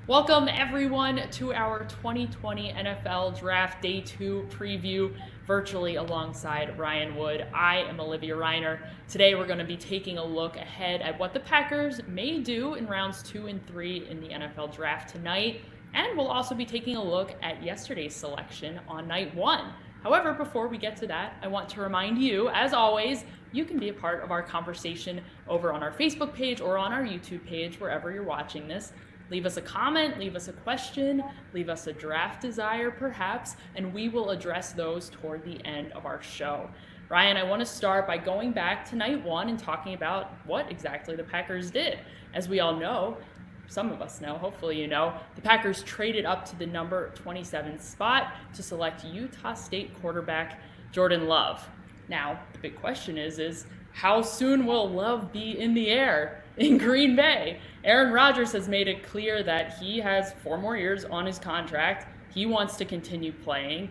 Welcome, everyone, to our 2020 NFL Draft Day 2 preview, virtually alongside Ryan Wood. I am Olivia Reiner. Today, we're going to be taking a look ahead at what the Packers may do in rounds 2 and 3 in the NFL Draft tonight, and we'll also be taking a look at yesterday's selection on night 1. However, before we get to that, I want to remind you, as always, you can be a part of our conversation over on our Facebook page or on our YouTube page, wherever you're watching this. Leave us a comment, leave us a question, leave us a draft desire perhaps, and we will address those toward the end of our show. Ryan, I want to start by going back to night 1 and talking about what exactly the Packers did. As we all know, some of us know, hopefully you know, the Packers traded up to the number 27 spot to select Utah State quarterback Jordan Love. Now, the big question is how soon will Love be in the air in Green Bay? Aaron Rodgers has made it clear that he has 4 more years on his contract. He wants to continue playing.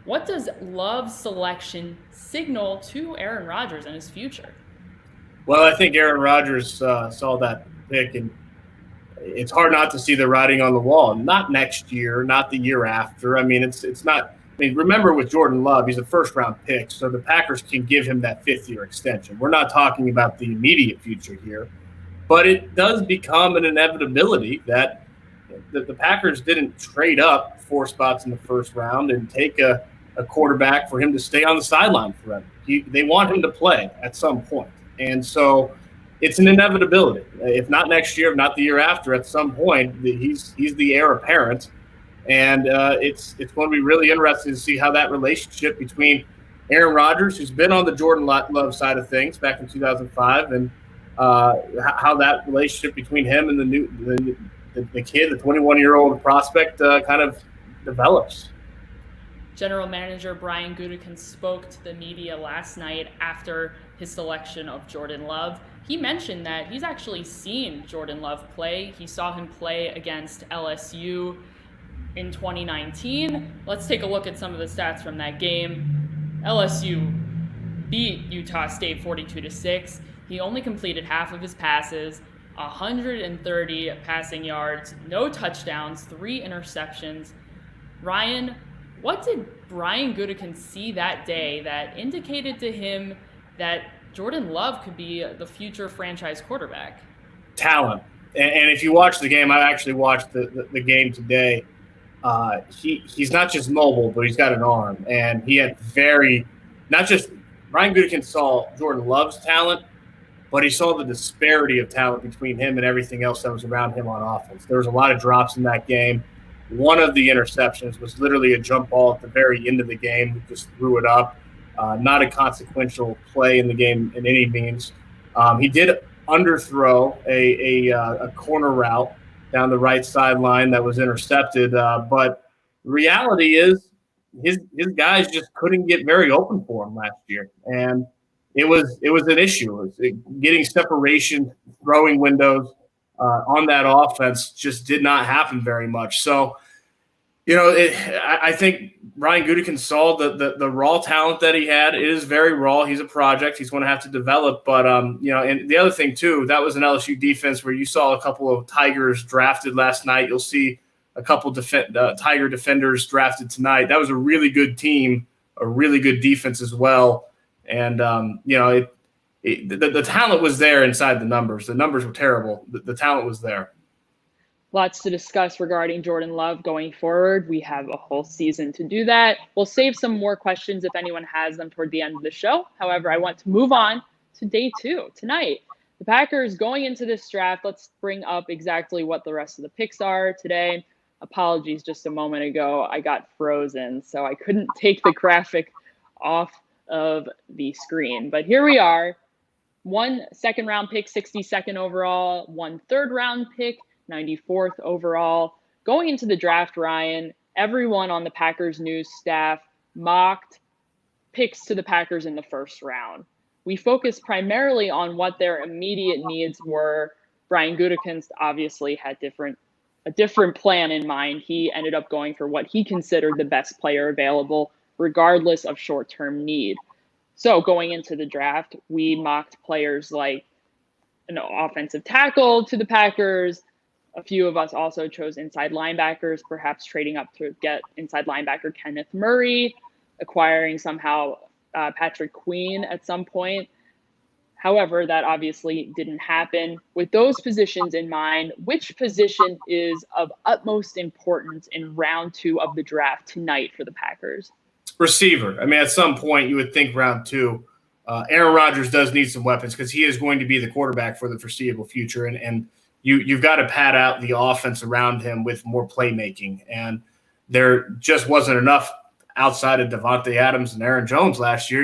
What does Love's selection signal to Aaron Rodgers and his future? Well, I think Aaron Rodgers saw that pick, and it's hard not to see the writing on the wall. Not next year, not the year after. I mean, it's not. I mean, remember with Jordan Love, he's a first-round pick, so the Packers can give him that 5th-year extension. We're not talking about the immediate future here, but it does become an inevitability that the Packers didn't trade up 4 spots in the first round and take a quarterback for him to stay on the sideline forever. They want him to play at some point, and so it's an inevitability. If not next year, if not the year after, at some point, he's the heir apparent. And it's going to be really interesting to see how that relationship between Aaron Rodgers, who's been on the Jordan Love side of things back in 2005, and how that relationship between him and the kid, the 21-year-old prospect, kind of develops. General Manager Brian Gutekunst spoke to the media last night after his selection of Jordan Love. He mentioned that he's actually seen Jordan Love play. He saw him play against LSU in 2019. Let's take a look at some of the stats from that game. LSU beat Utah State 42-6. He only completed half of his passes, 130 passing yards, no touchdowns, 3 interceptions. Ryan, what did Brian Gutekunst see that day that indicated to him that Jordan Love could be the future franchise quarterback? Talent. And if you watch the game, I actually watched the game today. He's not just mobile, but he's got an arm. And he had not just Brian Gutekunst saw Jordan Love's talent, but he saw the disparity of talent between him and everything else that was around him on offense. There was a lot of drops in that game. One of the interceptions was literally a jump ball at the very end of the game. He just threw it up. Not a consequential play in the game in any means. He did underthrow a corner route down the right sideline that was intercepted. But the reality is his guys just couldn't get very open for him last year. And it was an issue. It was getting separation, throwing windows on that offense just did not happen very much. So, I think Brian Gutekunst saw the raw talent that he had. It is very raw. He's a project. He's going to have to develop. But, and the other thing, too, that was an LSU defense where you saw a couple of Tigers drafted last night. You'll see a couple Tiger defenders drafted tonight. That was a really good team, a really good defense as well. And, the talent was there inside the numbers. The numbers were terrible. The talent was there. Lots to discuss regarding Jordan Love going forward. We have a whole season to do that. We'll save some more questions if anyone has them toward the end of the show. However, I want to move on to day 2 tonight. The Packers going into this draft, let's bring up exactly what the rest of the picks are today. Apologies, just a moment ago, I got frozen, so I couldn't take the graphic off of the screen. But here we are. 1 second-round pick, 62nd overall. 1 third-round pick, 94th overall. Going into the draft, Ryan, everyone on the Packers news staff mocked picks to the Packers in the first round. We focused primarily on what their immediate needs were. Brian Gutekunst obviously had a different plan in mind. He ended up going for what he considered the best player available, regardless of short-term need. So going into the draft, we mocked players like an offensive tackle to the Packers, A few of us also chose inside linebackers, perhaps trading up to get inside linebacker Kenneth Murray, acquiring somehow Patrick Queen at some point. However, that obviously didn't happen. With those positions in mind, which position is of utmost importance in round 2 of the draft tonight for the Packers? Receiver. I mean, at some point, you would think round 2. Aaron Rodgers does need some weapons because he is going to be the quarterback for the foreseeable future. And you've got to pad out the offense around him with more playmaking. And there just wasn't enough outside of Devontae Adams and Aaron Jones last year.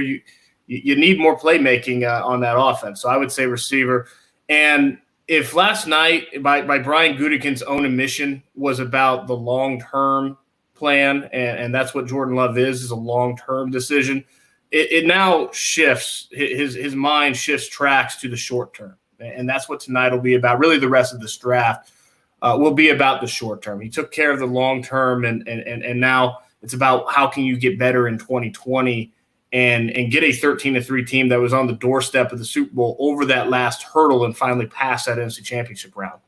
You need more playmaking on that offense. So I would say receiver. And if last night, by Brian Gutekunst's own admission, was about the long-term plan, and that's what Jordan Love is a long-term decision, it now shifts. His mind shifts tracks to the short term. And that's what tonight will be about. Really, the rest of this draft will be about the short term. He took care of the long term, and now it's about how can you get better in 2020 and get a 13-3 team that was on the doorstep of the Super Bowl over that last hurdle and finally pass that NFC Championship round.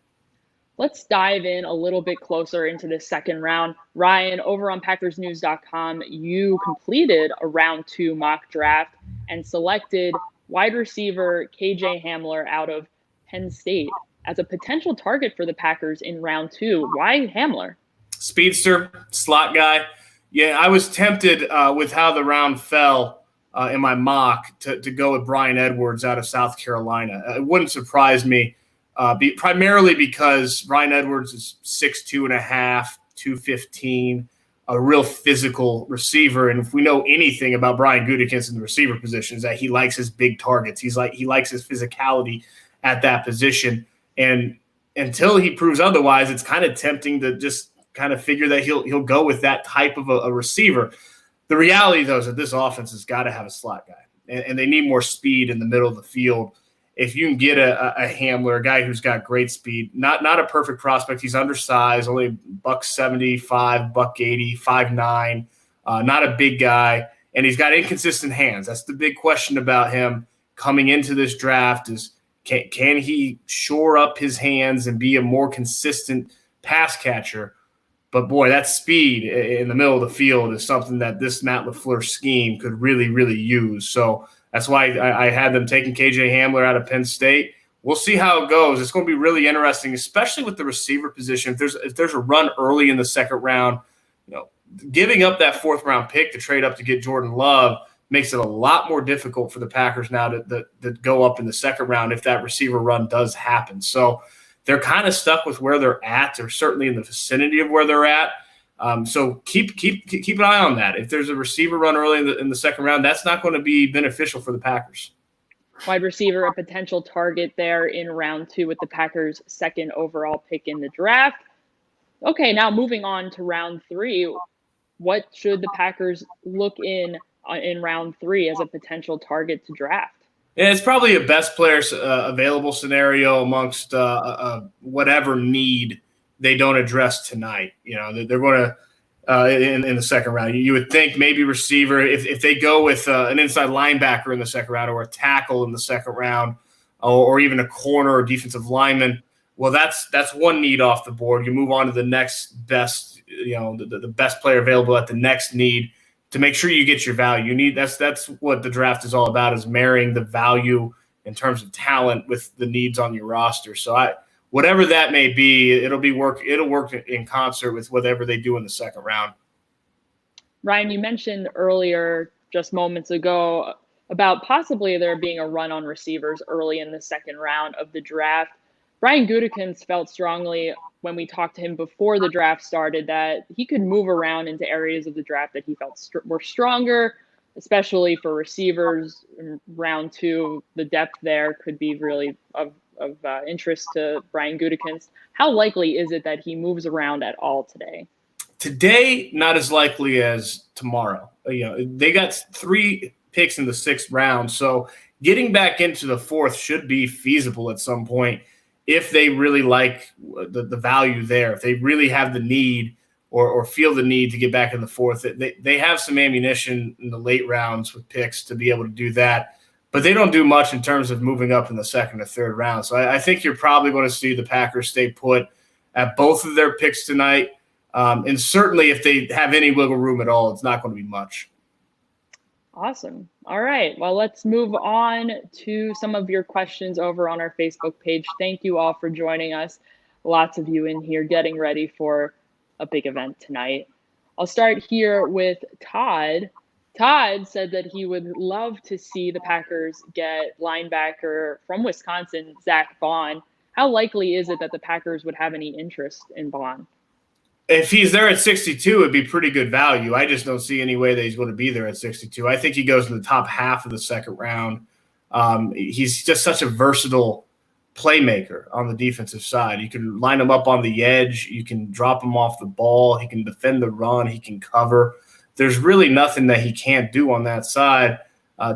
Let's dive in a little bit closer into the second round. Ryan, over on PackersNews.com, you completed a round 2 mock draft and selected wide receiver KJ Hamler out of Penn State as a potential target for the Packers in round 2. Why Hamler? Speedster, slot guy. Yeah, I was tempted with how the round fell in my mock to go with Brian Edwards out of South Carolina. It wouldn't surprise me, primarily because Brian Edwards is 6'2.5", 215, a real physical receiver. And if we know anything about Brian Gutekunst in the receiver position, is that he likes his big targets. He likes his physicality at that position. And until he proves otherwise, it's kind of tempting to just kind of figure that he'll go with that type of a receiver. The reality, though, is that this offense has got to have a slot guy, and they need more speed in the middle of the field. If you can get a Hamler, a guy who's got great speed, not a perfect prospect. He's undersized, only $175, $180, 5'9", not a big guy, and he's got inconsistent hands. That's the big question about him coming into this draft is can he shore up his hands and be a more consistent pass catcher? But, boy, that speed in the middle of the field is something that this Matt LaFleur scheme could really, really use. So that's why I had them taking KJ Hamler out of Penn State. We'll see how it goes. It's going to be really interesting, especially with the receiver position. If there's a run early in the second round, giving up that fourth-round pick to trade up to get Jordan Love makes it a lot more difficult for the Packers now to go up in the second round if that receiver run does happen. So they're kind of stuck with where they're at, or certainly in the vicinity of where they're at. So keep an eye on that. If there's a receiver run early in the second round, that's not going to be beneficial for the Packers. Wide receiver, a potential target there in round 2 with the Packers' second overall pick in the draft. Okay, now moving on to round 3. What should the Packers look in round 3 as a potential target to draft? Yeah, it's probably a best players available scenario amongst whatever need they don't address tonight. They're going to in the second round. You would think maybe receiver if they go with an inside linebacker in the second round, or a tackle in the second round, or even a corner or defensive lineman. Well, that's one need off the board. You move on to the next best, the best player available at the next need, to make sure you get your value. That's what the draft is all about, is marrying the value in terms of talent with the needs on your roster. So whatever that may be, it'll work in concert with whatever they do in the second round. Ryan, you mentioned earlier, just moments ago, about possibly there being a run on receivers early in the second round of the draft. Brian Gutekunst felt strongly when we talked to him before the draft started that he could move around into areas of the draft that he felt were stronger, especially for receivers. In round 2, the depth there could be really of interest to Brian Gutekunst. How likely is it that he moves around at all today? Today, not as likely as tomorrow. They got 3 picks in the 6th round, so getting back into the 4th should be feasible at some point. If they really like the value there, if they really have the need or feel the need to get back in the 4th, they have some ammunition in the late rounds with picks to be able to do that. But they don't do much in terms of moving up in the 2nd or 3rd round. So I think you're probably going to see the Packers stay put at both of their picks tonight. And certainly if they have any wiggle room at all, it's not going to be much. Awesome. All right. Well, let's move on to some of your questions over on our Facebook page. Thank you all for joining us. Lots of you in here getting ready for a big event tonight. I'll start here with Todd. Todd said that he would love to see the Packers get linebacker from Wisconsin, Zach Vaughn. How likely is it that the Packers would have any interest in Vaughn? If he's there at 62, it'd be pretty good value. I just don't see any way that he's going to be there at 62. I think he goes in the top half of the second round. He's just such a versatile playmaker on the defensive side. You can line him up on the edge. You can drop him off the ball. He can defend the run. He can cover. There's really nothing that he can't do on that side.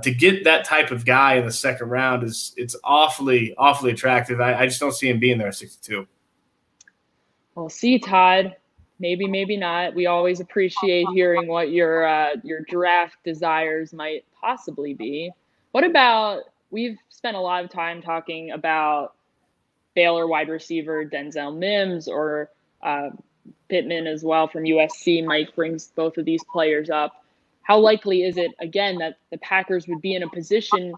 To get that type of guy in the second round it's awfully attractive. I just don't see him being there at 62. Well, see, Todd. Maybe, maybe not. We always appreciate hearing what your draft desires might possibly be. What about, we've spent a lot of time talking about Baylor wide receiver Denzel Mims or Pittman as well from USC. Mike brings both of these players up. How likely is it, again, that the Packers would be in a position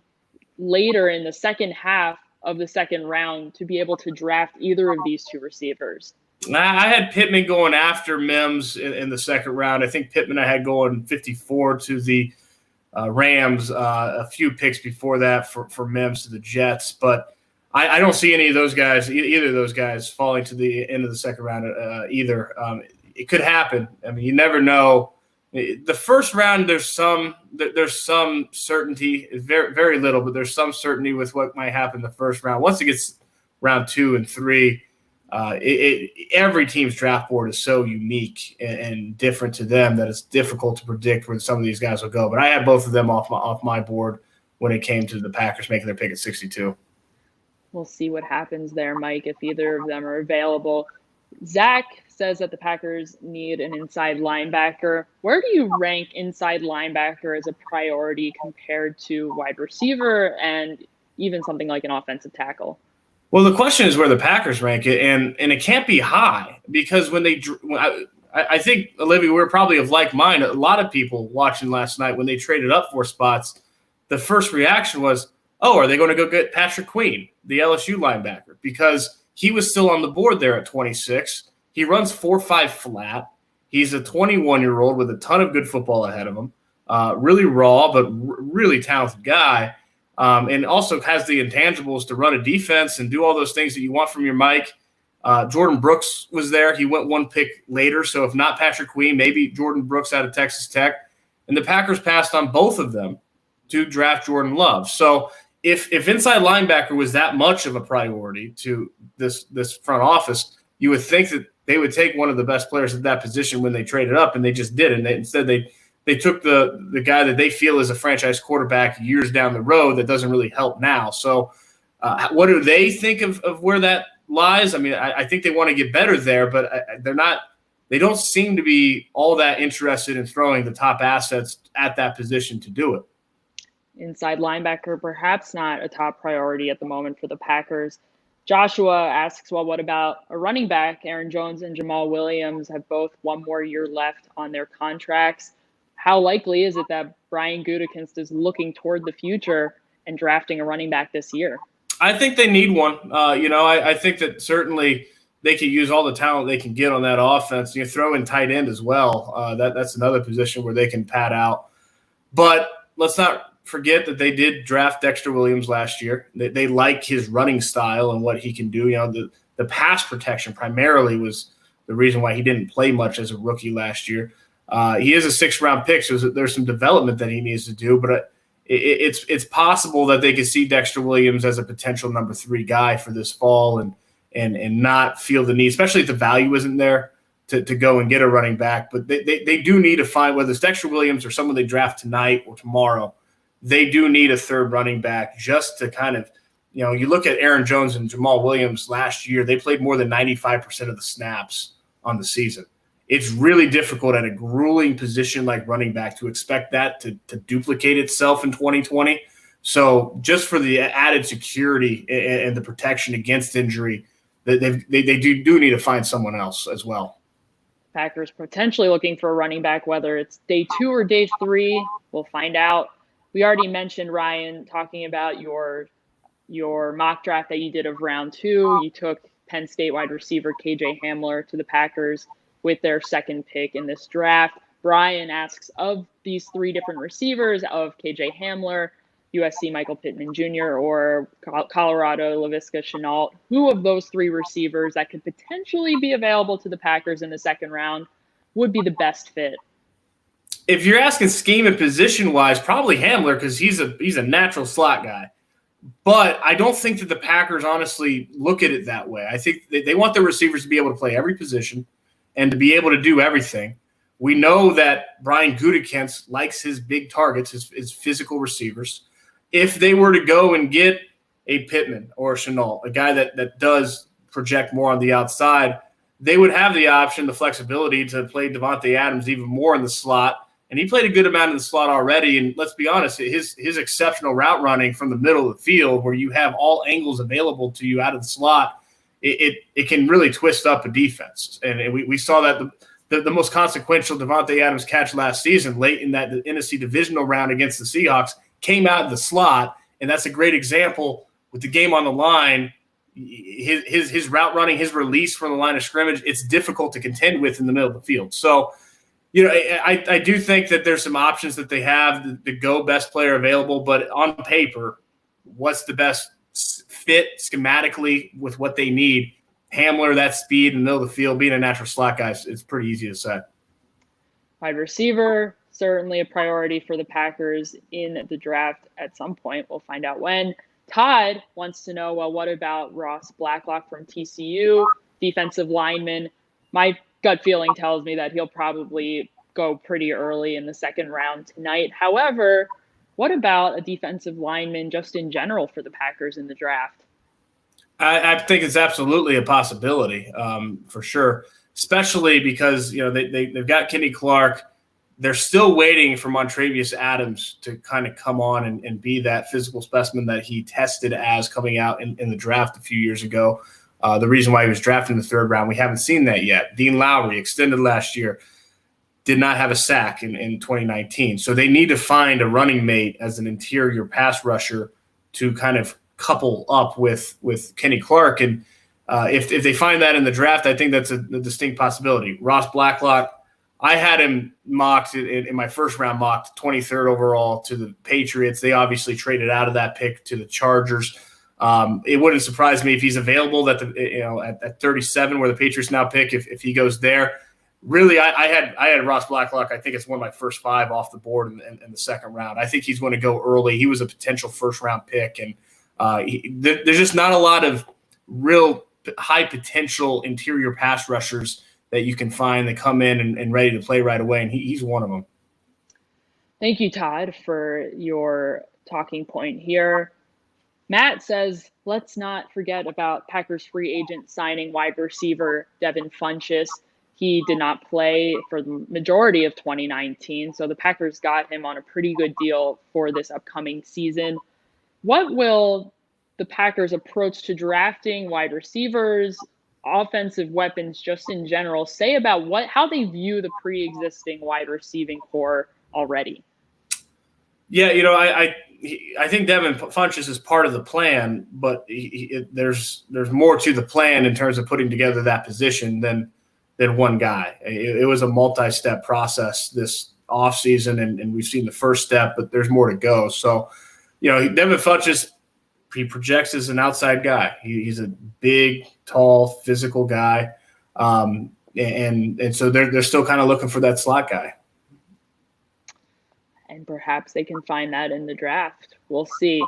later in the second half of the second round to be able to draft either of these two receivers? I had Pittman going after Mims in the second round. I think Pittman I had going 54 to the Rams, a few picks before that for Mims to the Jets. But I don't see any of those guys, either of those guys, falling to the end of the second round either. It could happen. I mean, you never know. The first round, there's some certainty, very, very little, but there's some certainty with what might happen in the first round. Once it gets round 2 and 3, every team's draft board is so unique and different to them that it's difficult to predict where some of these guys will go. But I had both of them off my board when it came to the Packers making their pick at 62. We'll see what happens there, Mike, if either of them are available. Zach says that the Packers need an inside linebacker. Where do you rank inside linebacker as a priority compared to wide receiver and even something like an offensive tackle? Well, the question is where the Packers rank it, and it can't be high because when I think, Olivia, we're probably of like mind. A lot of people watching last night when they traded up 4 spots, the first reaction was, oh, are they going to go get Patrick Queen, the LSU linebacker? Because he was still on the board there at 26. He runs 4.5 flat. He's a 21-year-old with a ton of good football ahead of him. Really raw, but really talented guy. And also has the intangibles to run a defense and do all those things that you want from your Mike. Jordan Brooks was there. He went 1 pick later. So if not Patrick Queen, maybe Jordan Brooks out of Texas Tech. And the Packers passed on both of them to draft Jordan Love. So if inside linebacker was that much of a priority to this front office, you would think that they would take one of the best players at that position when they traded up, and they just didn't. Instead, they took the guy that they feel is a franchise quarterback years down the road that doesn't really help now. So what do they think of where that lies? I mean, I think they want to get better there, but they don't seem to be all that interested in throwing the top assets at that position to do it. Inside linebacker, perhaps not a top priority at the moment for the Packers. Joshua asks, well, what about a running back? Aaron Jones and Jamal Williams have both 1 more year left on their contracts. How likely is it that Brian Gutekunst is looking toward the future and drafting a running back this year? I think they need one. I think that certainly they could use all the talent they can get on that offense. You throw in tight end as well. That's another position where they can pad out. But let's not forget that they did draft Dexter Williams last year. They like his running style and what he can do. The pass protection primarily was the reason why he didn't play much as a rookie last year. He is a 6th-round pick, so there's some development that he needs to do. But it's possible that they could see Dexter Williams as a potential number 3 guy for this fall and not feel the need, especially if the value isn't there, to go and get a running back. But they do need to find, whether it's Dexter Williams or someone they draft tonight or tomorrow, they do need a 3rd running back just to kind of, you look at Aaron Jones and Jamal Williams last year, they played more than 95% of the snaps on the season. It's really difficult at a grueling position like running back to expect that to duplicate itself in 2020. So just for the added security and the protection against injury, they do need to find someone else as well. Packers potentially looking for a running back, whether it's day 2 or day 3, we'll find out. We already mentioned, Ryan, talking about your mock draft that you did of round 2. You took Penn State wide receiver KJ Hamler to the Packers with their second pick in this draft. Brian asks, of these 3 different receivers, of KJ Hamler, USC Michael Pittman Jr., or Colorado Laviska Shenault, who of those 3 receivers that could potentially be available to the Packers in the second round would be the best fit? If you're asking scheme and position wise, probably Hamler, because he's a natural slot guy. But I don't think that the Packers honestly look at it that way. I think they want their receivers to be able to play every position and to be able to do everything. We know that Brian Gutekunst likes his big targets, his physical receivers. If they were to go and get a Pittman or a Shenault, a guy that does project more on the outside, they would have the option, the flexibility to play Devontae Adams even more in the slot. And he played a good amount in the slot already. And let's be honest, his exceptional route running from the middle of the field, where you have all angles available to you out of the slot, it can really twist up a defense. And we saw that the most consequential Devontae Adams catch last season, late in that NFC divisional round against the Seahawks, came out of the slot. And that's a great example with the game on the line. His route running, his release from the line of scrimmage, it's difficult to contend with in the middle of the field. So, I do think that there's some options that they have the go best player available, but on paper, what's the best fit schematically with what they need? Hamler, that speed in the middle of the field, being a natural slot guy, it's pretty easy to say. Wide receiver, certainly a priority for the Packers in the draft at some point. We'll find out when. Todd wants to know, well, what about Ross Blacklock from TCU, defensive lineman? My gut feeling tells me that he'll probably go pretty early in the second round tonight. However, what about a defensive lineman just in general for the Packers in the draft? I think it's absolutely a possibility, for sure, especially because they've got Kenny Clark. They're still waiting for Montravius Adams to kind of come on and be that physical specimen that he tested as coming out in the draft a few years ago. The reason why he was drafted in the third round, we haven't seen that yet. Dean Lowry, extended last year, did not have a sack in 2019. So they need to find a running mate as an interior pass rusher to kind of couple up with Kenny Clark. And if they find that in the draft, I think that's a distinct possibility. Ross Blacklock, I had him mocked in my first round, mocked 23rd overall to the Patriots. They obviously traded out of that pick to the Chargers. It wouldn't surprise me if he's available at 37, where the Patriots now pick, if he goes there. Really, I had Ross Blacklock. I think it's one of my first 5 off the board in the second round. I think he's going to go early. He was a potential first round pick, and there's just not a lot of real high potential interior pass rushers that you can find that come in and ready to play right away, and he's one of them. Thank you, Todd, for your talking point here. Matt says, let's not forget about Packers free agent signing wide receiver Devin Funchess. He did not play for the majority of 2019, so the Packers got him on a pretty good deal for this upcoming season. What will the Packers' approach to drafting wide receivers, offensive weapons just in general, say about how they view the pre-existing wide receiving core already? Yeah, I think Devin Funchess is part of the plan, but there's more to the plan in terms of putting together that position than one guy. It was a multi-step process this offseason, and we've seen the first step, but there's more to go. So, Devin Funchess, he projects as an outside guy. He's a big, tall, physical guy, and so they're still kind of looking for that slot guy. And perhaps they can find that in the draft. We'll see.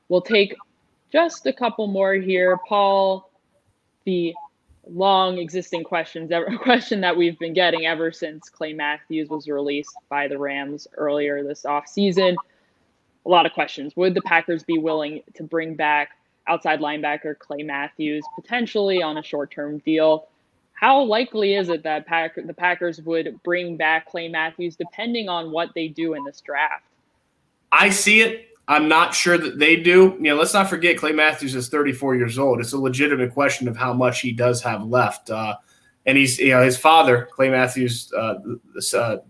We'll take just a couple more here. Paul, the long existing question that we've been getting ever since Clay Matthews was released by the Rams earlier this offseason. A lot of questions. Would the Packers be willing to bring back outside linebacker Clay Matthews, potentially on a short-term deal? How likely is it that the Packers would bring back Clay Matthews depending on what they do in this draft? I see it. I'm not sure that they do. Let's not forget Clay Matthews is 34 years old. It's a legitimate question of how much he does have left. And he's, his father, Clay Matthews, the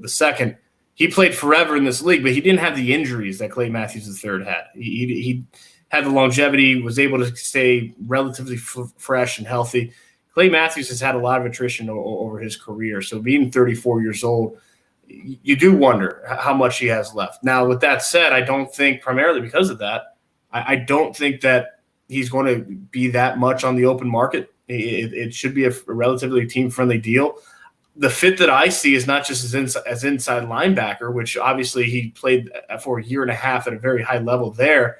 second, he played forever in this league, but he didn't have the injuries that Clay Matthews III had. He had the longevity, was able to stay relatively fresh and healthy. Clay Matthews has had a lot of attrition over his career. So being 34 years old, you do wonder how much he has left. Now, with that said, I don't think, primarily because of that, I don't think that he's going to be that much on the open market. It should be a relatively team-friendly deal. The fit that I see is not just as inside linebacker, which obviously he played for a year and a half at a very high level there,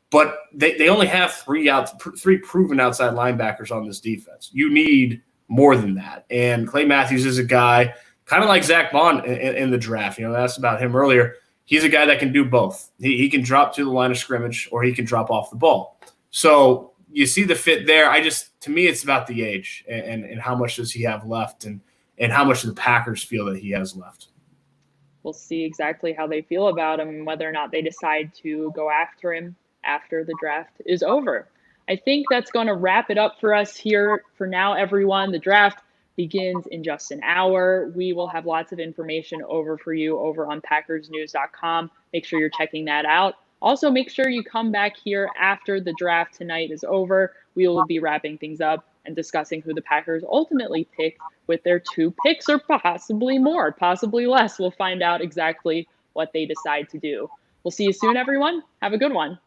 but they only have three proven outside linebackers on this defense. You need more than that. And Clay Matthews is a guy kind of like Zach Bond in the draft. I asked about him earlier. He's a guy that can do both. He can drop to the line of scrimmage or he can drop off the ball. So you see the fit there. To me, it's about the age and how much does he have left and how much do the Packers feel that he has left. We'll see exactly how they feel about him and whether or not they decide to go after him after the draft is over. I think that's going to wrap it up for us here for now, everyone. The draft begins in just an hour. We will have lots of information over for you over on PackersNews.com. Make sure you're checking that out. Also, make sure you come back here after the draft tonight is over. We will be wrapping things up and discussing who the Packers ultimately pick with their 2 picks, or possibly more, possibly less. We'll find out exactly what they decide to do. We'll see you soon, everyone. Have a good one.